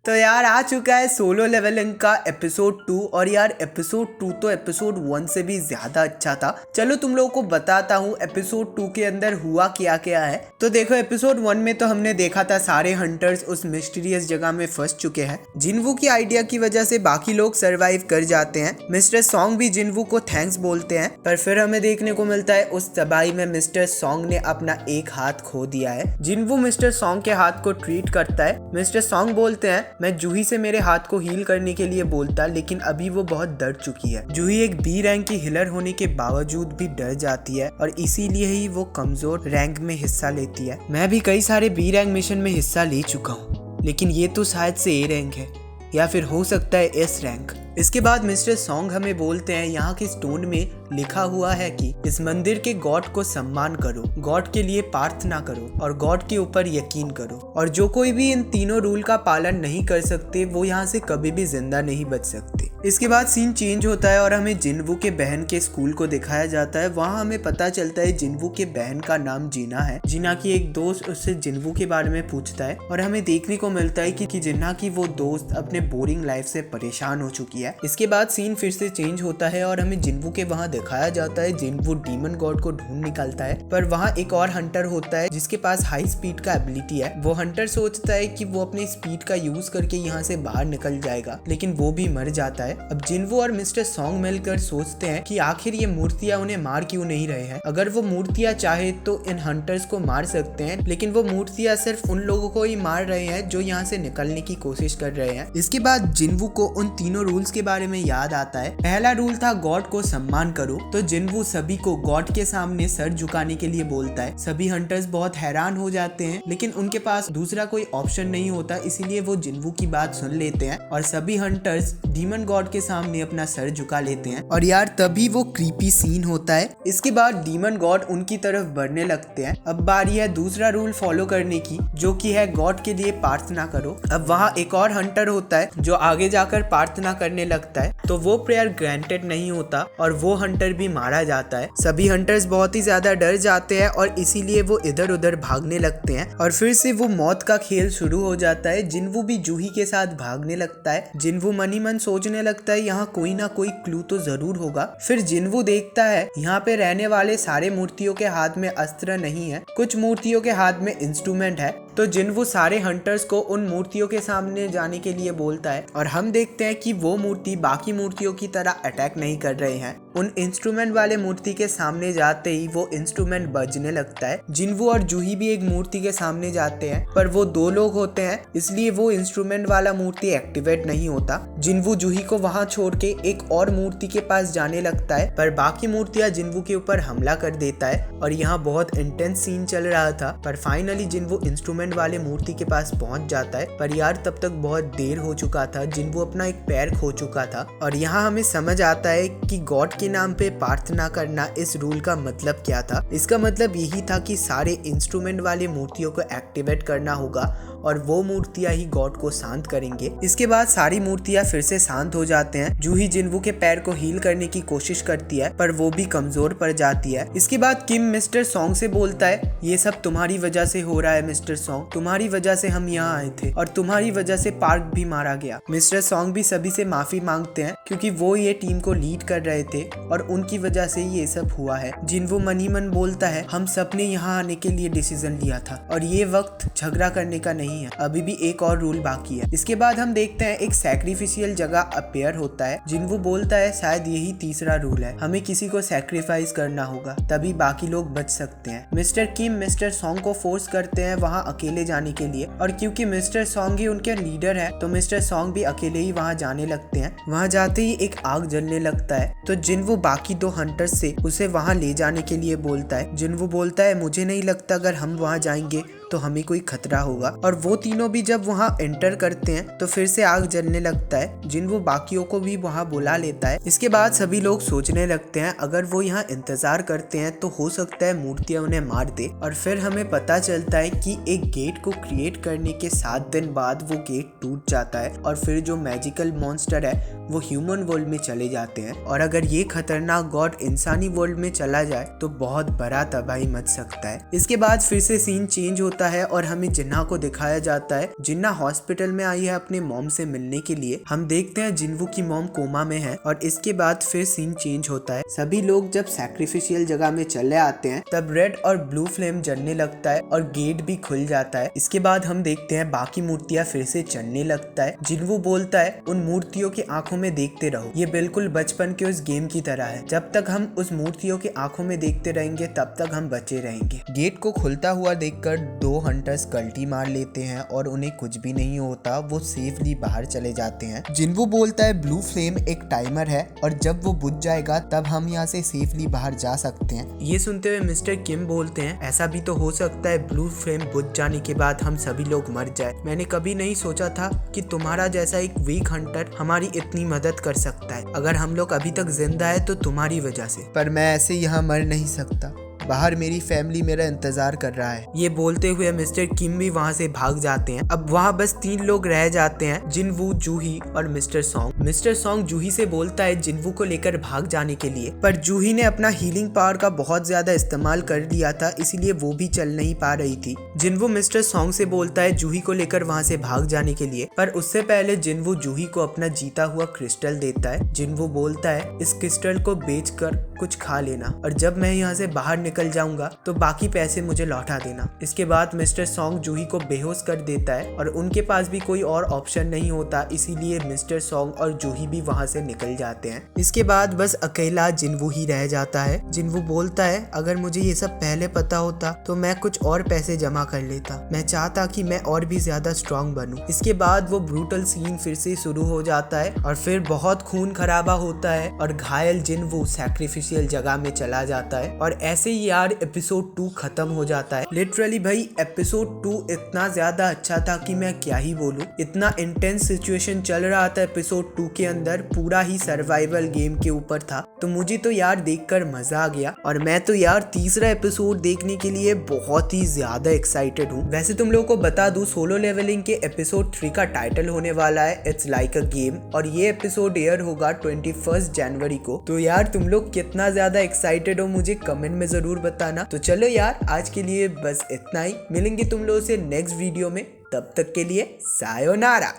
तो यार आ चुका है सोलो लेवलिंग का एपिसोड 2 और यार एपिसोड 2 तो एपिसोड 1 से भी ज्यादा अच्छा था। चलो तुम लोगों को बताता हूँ एपिसोड 2 के अंदर हुआ क्या क्या है। तो देखो एपिसोड 1 में तो हमने देखा था सारे हंटर्स उस मिस्टीरियस जगह में फंस चुके हैं। जिन्वू की आइडिया की वजह से बाकी लोग सरवाइव कर जाते हैं। मिस्टर सॉन्ग भी जिन्वू को थैंक्स बोलते हैं, पर फिर हमें देखने को मिलता है उस तबाही में मिस्टर सॉन्ग ने अपना एक हाथ खो दिया है। जिन्वू मिस्टर सॉन्ग के हाथ को ट्रीट करता है। मिस्टर सॉन्ग बोलते हैं मैं जूही से मेरे हाथ को हील करने के लिए बोलता, लेकिन अभी वो बहुत डर चुकी है। जूही एक बी रैंक की हिलर होने के बावजूद भी डर जाती है और इसीलिए ही वो कमजोर रैंक में हिस्सा लेती है। मैं भी कई सारे बी रैंक मिशन में हिस्सा ले चुका हूँ, लेकिन ये तो शायद से ए रैंक है या फिर हो सकता है एस रैंक। इसके बाद मिस्टर सॉन्ग हमें बोलते हैं यहाँ के स्टोन में लिखा हुआ है कि इस मंदिर के गॉड को सम्मान करो, गॉड के लिए प्रार्थना करो और गॉड के ऊपर यकीन करो, और जो कोई भी इन तीनों रूल का पालन नहीं कर सकते वो यहाँ से कभी भी जिंदा नहीं बच सकते। इसके बाद सीन चेंज होता है और हमें जिन्वू के बहन के स्कूल को दिखाया जाता है। वहाँ हमें पता चलता है जिन्वू के बहन का नाम जीना है। जीना की एक दोस्त उससे जिन्वू के बारे में पूछता है और हमें देखने को मिलता है कि जिन्ना की वो दोस्त अपने बोरिंग लाइफ से परेशान हो चुकी है। इसके बाद सीन फिर से चेंज होता है और हमें जिन्वू के वहाँ दिखाया जाता है। जिन्वू डीमन गॉड को ढूंढ निकालता है, पर वहाँ एक और हंटर होता है जिसके पास हाई स्पीड का एबिलिटी है। वो हंटर सोचता है कि वो अपनी स्पीड का यूज करके यहाँ से बाहर निकल जाएगा, लेकिन वो भी मर जाता है। अब जिन्वू और मिस्टर सॉन्ग मिलकर सोचते हैं कि आखिर ये मूर्तियां उन्हें मार क्यों नहीं रहे हैं। अगर वो मूर्तियां चाहे तो इन हंटर्स को मार सकते हैं, लेकिन वो मूर्तियां सिर्फ उन लोगों को ही मार रहे हैं जो यहाँ से निकलने की कोशिश कर रहे हैं। इसके बाद जिन्वू को उन तीनों रूल्स के बारे में याद आता है। पहला रूल था गॉड को सम्मान करो, तो जिन्वू सभी को गॉड के सामने सर झुकाने के लिए बोलता है। सभी हंटर्स बहुत हैरान हो जाते हैं, लेकिन उनके पास दूसरा कोई ऑप्शन नहीं होता, इसीलिए वो जिन्वू की बात सुन लेते हैं और सभी हंटर्स डीमन गॉड के सामने अपना सर झुका लेते हैं। और यार तभी वो क्रीपी सीन होता है। इसके बाद डीमन गॉड उनकी तरफ बढ़ने लगते हैं। अब बारी है दूसरा रूल फॉलो करने की, जो कि है गॉड के लिए प्रार्थना करो। अब वहाँ एक और हंटर होता है जो आगे जाकर प्रार्थना करने लगता है, तो वो प्रेयर ग्रांटेड नहीं होता और वो हंटर भी मारा जाता है। सभी हंटर्स बहुत ही ज्यादा डर जाते हैं और इसीलिए वो इधर उधर भागने लगते हैं और फिर से वो मौत का खेल शुरू हो जाता है। जिन्वू भी जूही के साथ भागने लगता है। जिन्वू मनी मन सोचने लगता है यहाँ कोई ना कोई क्लू तो जरूर होगा। फिर जिन्वू देखता है यहाँ पे रहने वाले सारे मूर्तियों के हाथ में अस्त्र नहीं है, कुछ मूर्तियों के हाथ में इंस्ट्रूमेंट है। तो जिन्वू सारे हंटर्स को उन मूर्तियों के सामने जाने के लिए बोलता है और हम देखते हैं कि वो मूर्ति बाकी मूर्तियों की तरह अटैक नहीं कर रहे हैं। उन इंस्ट्रूमेंट वाले मूर्ति के सामने जाते ही वो इंस्ट्रूमेंट बजने लगता है। जिन्वू और जूही भी एक मूर्ति के सामने जाते हैं, पर वो दो लोग होते हैं, इसलिए वो इंस्ट्रूमेंट वाला मूर्ति एक्टिवेट नहीं होता। जिन्वू जूही को वहां छोड़ के एक और मूर्ति के पास जाने लगता है, पर बाकी मूर्तियां जिन्वू के ऊपर हमला कर देता है और यहाँ बहुत इंटेंस सीन चल रहा था। पर फाइनली जिन्वू इंस्ट्रूमेंट वाले मूर्ति के पास पहुंच जाता है, पर यार तब तक बहुत देर हो चुका था। जिन्वू अपना एक पैर खो चुका था और यहाँ हमें समझ आता है कि गॉड के नाम पे प्रार्थना करना इस रूल का मतलब क्या था। इसका मतलब यही था कि सारे इंस्ट्रूमेंट वाले मूर्तियों को एक्टिवेट करना होगा और वो मूर्तियां ही गॉड को शांत करेंगे। इसके बाद सारी मूर्तियां फिर से शांत हो जाते हैं। जूही जिन्वू के पैर को हील करने की कोशिश करती है, पर वो भी कमजोर पड़ जाती है। इसके बाद किम मिस्टर सॉन्ग से बोलता है ये सब तुम्हारी वजह से हो रहा है मिस्टर सॉन्ग, तुम्हारी वजह से हम यहाँ आए थे और तुम्हारी वजह से पार्क भी मारा गया। मिस्टर सॉन्ग भी सभी से माफी मांगते हैं क्योंकि वो ये टीम को लीड कर रहे थे और उनकी वजह से ये सब हुआ है। जिन्वू मनी मन बोलता है हम सबने यहाँ आने के लिए डिसीजन लिया था और ये वक्त झगड़ा करने का नहीं है, अभी भी एक और रूल बाकी है। इसके बाद हम देखते हैं एक सैक्रिफिशियल जगह अपेयर होता है। जिन्वू बोलता है शायद यही तीसरा रूल है, हमें किसी को सैक्रिफाइस करना होगा तभी बाकी लोग बच सकते हैं। मिस्टर किम मिस्टर सॉन्ग को फोर्स करते हैं वहाँ अकेले जाने के लिए और क्योंकि मिस्टर सॉन्ग ही उनके लीडर है तो मिस्टर सॉन्ग भी अकेले ही वहाँ जाने लगते हैं। वहाँ जाते ही एक आग जलने लगता है तो जिन्वू बाकी दो हंटर्स से उसे वहाँ ले जाने के लिए बोलता है। जिन्वू बोलता है मुझे नहीं लगता अगर हम वहाँ जाएंगे तो हमें कोई खतरा होगा, और वो तीनों भी जब वहाँ एंटर करते हैं तो फिर से आग जलने लगता है। जिन्वू बाकियों को भी वहाँ बुला लेता है। इसके बाद सभी लोग सोचने लगते हैं अगर वो यहाँ इंतजार करते हैं तो हो सकता है मूर्तियां उन्हें मार दे, और फिर हमें पता चलता है कि एक गेट को क्रिएट करने के 7 दिन बाद वो गेट टूट जाता है और फिर जो मैजिकल मॉन्स्टर है वो ह्यूमन वर्ल्ड में चले जाते हैं। और अगर ये खतरनाक गॉड इंसानी वर्ल्ड में चला जाए तो बहुत बड़ा तबाही मच सकता है। इसके बाद फिर से सीन चेंज होता जाता है और हमें जिन्ना को दिखाया जाता है। जिन्ना हॉस्पिटल में आई है अपने मॉम से मिलने के लिए। हम देखते हैं जिन्वू की मॉम कोमा में है और इसके बाद फिर सीन चेंज होता है। सभी लोग जब सैक्रिफिशियल जगह में चले आते हैं तब रेड और ब्लू फ्लेम जलने लगता है और गेट भी खुल जाता है। इसके बाद हम देखते हैं बाकी मूर्तियां फिर से चलने लगता है। जिन्वू बोलता है उन मूर्तियों की आंखों में देखते रहो, ये बिल्कुल बचपन के उस गेम की तरह है। जब तक हम उस मूर्तियों की आंखों में देखते रहेंगे तब तक हम बचे रहेंगे। गेट को खुलता हुआ देखकर 2 हंटर्स गलती मार लेते हैं और उन्हें कुछ भी नहीं होता, वो सेफली बाहर चले जाते हैं। जिन्वू बोलता है ब्लू फ्लेम एक टाइमर है और जब वो बुझ जाएगा तब हम यहाँ से सेफली बाहर जा सकते हैं। ये सुनते हुए मिस्टर किम बोलते हैं ऐसा भी तो हो सकता है ब्लू फ्लेम बुझ जाने के बाद हम सभी लोग मर जाए। मैंने कभी नहीं सोचा था कि तुम्हारा जैसा एक वीक हंटर हमारी इतनी मदद कर सकता है। अगर हम लोग अभी तक जिंदा है तो तुम्हारी वजह से, पर मैं ऐसे यहाँ मर नहीं सकता। बाहर मेरी फैमिली मेरा इंतजार कर रहा है। ये बोलते हुए मिस्टर किम भी वहाँ से भाग जाते हैं। अब वहाँ बस 3 लोग रह जाते हैं, जिन्वू, जूही और मिस्टर सॉन्ग। मिस्टर सॉन्ग जूही से बोलता है जिन्वू को लेकर भाग जाने के लिए, पर जूही ने अपना हीलिंग पावर का बहुत ज्यादा इस्तेमाल कर लिया था, इसीलिए वो भी चल नहीं पा रही थी। जिन्वू मिस्टर सॉन्ग से बोलता है जूही को लेकर वहाँ से भाग जाने के लिए, पर उससे पहले जिन्वू जूही को अपना जीता हुआ क्रिस्टल देता है। जिन्वू बोलता है इस क्रिस्टल को बेचकर कुछ खा लेना और जब मैं यहाँ से बाहर निकल जाऊंगा तो बाकी पैसे मुझे लौटा देना। इसके बाद मिस्टर सॉन्ग जूही को बेहोश कर देता है और उनके पास भी कोई और ऑप्शन नहीं होता, इसीलिए मिस्टर सॉन्ग और जूही भी वहाँ से निकल जाते हैं। इसके बाद बस अकेला जिन्वू ही रह जाता है। जिन्वू बोलता है अगर मुझे ये सब पहले पता होता तो मैं कुछ और पैसे जमा कर लेता। मैं चाहता कि मैं और भी ज्यादा स्ट्रॉन्ग बनूं। इसके बाद वो ब्रूटल सीन फिर से शुरू हो जाता है और फिर बहुत खून खराबा होता है और घायल जिन्वू सैक्रिफिशियल जगह में चला जाता है और ऐसे ही यार एपिसोड 2 खत्म हो जाता है। लिटरली भाई एपिसोड 2 इतना ज्यादा अच्छा था कि मैं क्या ही बोलूं। इतना इंटेंस सिचुएशन चल रहा था एपिसोड 2 के अंदर, पूरा ही सर्वाइवल गेम के ऊपर था। तो मुझे तो यार देखकर मजा आ गया और मैं तो यार तीसरा एपिसोड देखने के लिए बहुत ही ज्यादा एक्साइटेड हूँ। वैसे तुम लोगों को बता दूं सोलो लेवलिंग के एपिसोड 3 का टाइटल होने वाला है इट्स लाइक अ गेम और ये एपिसोड एयर होगा 21 जनवरी को। तो यार तुम लोग कितना ज्यादा एक्साइटेड हो मुझे कमेंट में जरूर बताना। तो चलो यार आज के लिए बस इतना ही, मिलेंगे तुम लोगों से नेक्स्ट वीडियो में, तब तक के लिए सायोनारा।